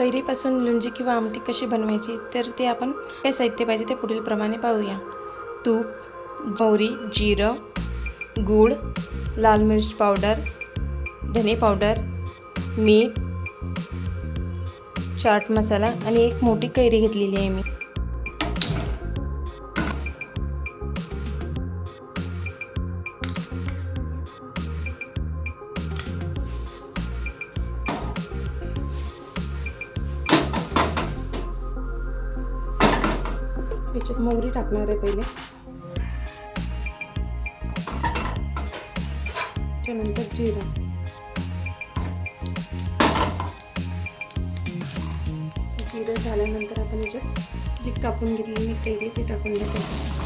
कैरीपासून लोणची किंवा आमटी कशी बनवायची तर ते आपण काय साहित्य पाहिजे ते पुढील प्रमाणे पाहूया. तूप, मोहरी, जिरं, गूळ, लाल मिर्च पावडर, धने पावडर, मीठ, चाट मसाला आणि एक मोठी कैरी घेतलेली आहे मी. याच्यात मोहरी टाकणार आहे पहिले, त्यानंतर जिरं, जिरं झाल्यानंतर आपण याच्यात जी कापून घेतलेली मी कैरी ती टाकून देते.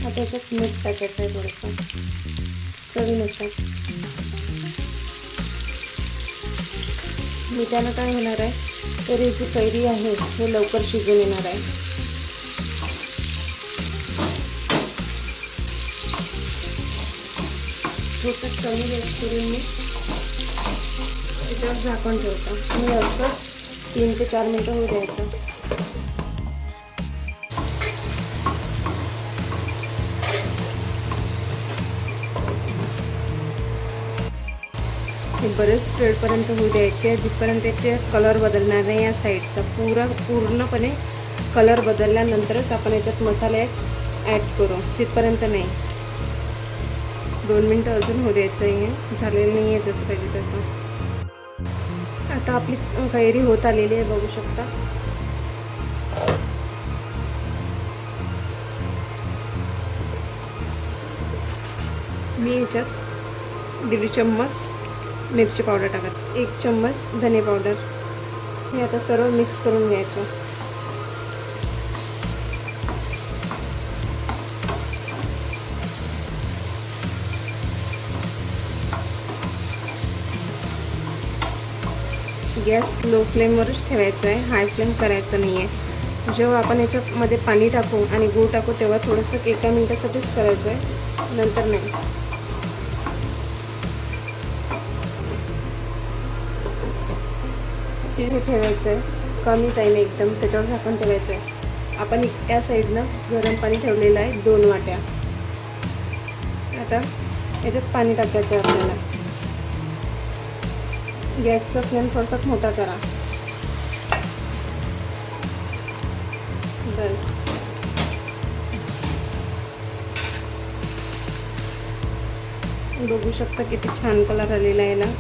आता याच्यात मीठ टाकायचं आहे थोडंसं चवीनुसार. मिठानं काय होणार आहे तर ही जी कैरी आहे हे लवकर शिजून येणार आहे. थोडंसं कमी गॅस करून मी त्याच्यावर झाकण ठेवतो आणि असं 3 ते 4 मिनटं होऊ द्यायचं. हे बरेच वेळपर्यंत होऊ द्यायचे जिथपर्यंत त्याचे कलर बदलणार नाही. या साईडचा पूर्णपणे कलर बदलल्यानंतरच आपण याच्यात मसाले ॲड करू, तिथपर्यंत नाही. 2 मिनटं अजून होऊ द्यायचं आहे, झालेलं नाही आहे जसं पाहिजे तसं. आता आपली कैरी होत आलेली आहे, बघू शकता. मी याच्यात 1.5 चम्मच मिरची पावडर टाकत, 1 चम्मच धने पावडर. हे आता सर्व मिक्स करून घ्यायचं. गॅस लो फ्लेमवरच ठेवायचं आहे, हाय फ्लेम करायचं नाही आहे. जेव्हा आपण याच्यामध्ये पाणी टाकू आणि गूळ टाकू तेव्हा थोडंसं 1 मिनिटासाठीच करायचं आहे, नंतर नाही. ते ठेवायचं आहे कमी टाईम एकदम, त्याच्यावर झाकण ठेवायचं आहे. आपण त्या साईडनं गरम पाणी ठेवलेलं आहे 2 वाट्या. आता याच्यात पाणी टाकायचं आहे आपल्याला. गॅसचा फ्लेम थोडासा मोठा करा. बस. बघू शकता किती छान कलर आलेला आहे याला.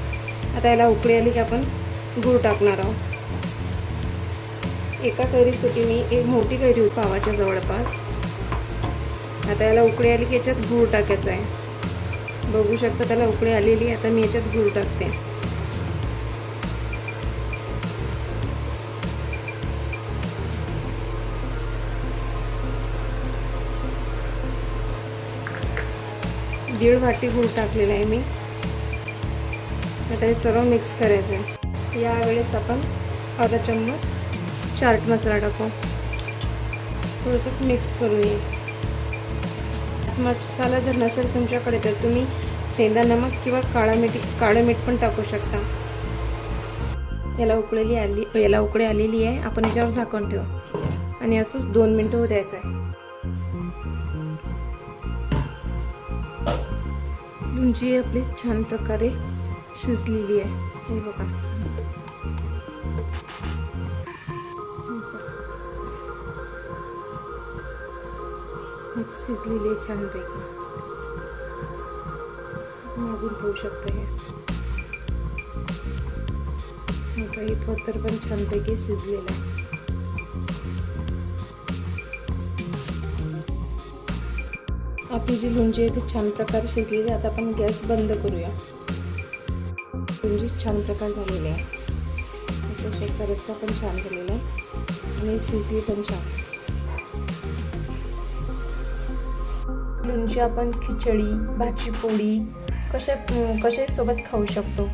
आता याला उकळी आली की आपण गूळ टाकणार आहोत. एका कैरीसाठी मी एक मोठी कैरी होती पावाच्या जवळपास. आता याला उकळी आली की याच्यात गूळ टाकायचा आहे. बघू शकता त्याला उकळी आलेली. आता मी याच्यात गूळ टाकते. दीड वाटी गूळ टाकलेला आहे मी. आता हे सर्व मिक्स करायचं आहे. यावेळेस आपण अर्धा चम्मच चाट मसाला टाकू, थोडंसं मिक्स करूया. मसाला जर नसेल तुमच्याकडे तर तुम्ही सेंधा नमक किंवा काळं मीठ पण टाकू शकता. याला उकळी आलेली आहे. आपण याच्यावर झाकण ठेवू आणि असंच 2 मिनटं होऊ द्यायचं आहे. लोणची आपली छान प्रकारे शिजलेली आहे. हे बघा, शिजलेली आहे छानपैकी. मागून पाहू शकता. हे काही पत्तर पण छानपैकी शिजलेलं आहे. आपली जी लोणची आहे ती छान प्रकारे शिजलेली आहे. आता आपण गॅस बंद करूया. लोणची छान प्रकारे झालेली आहे. शेकचा रस्सा पण छान झालेला आहे आणि शिजली पण छान. लोणची आपण खिचडी, भाजी पोळी कशा सोबत खाऊ शकतो.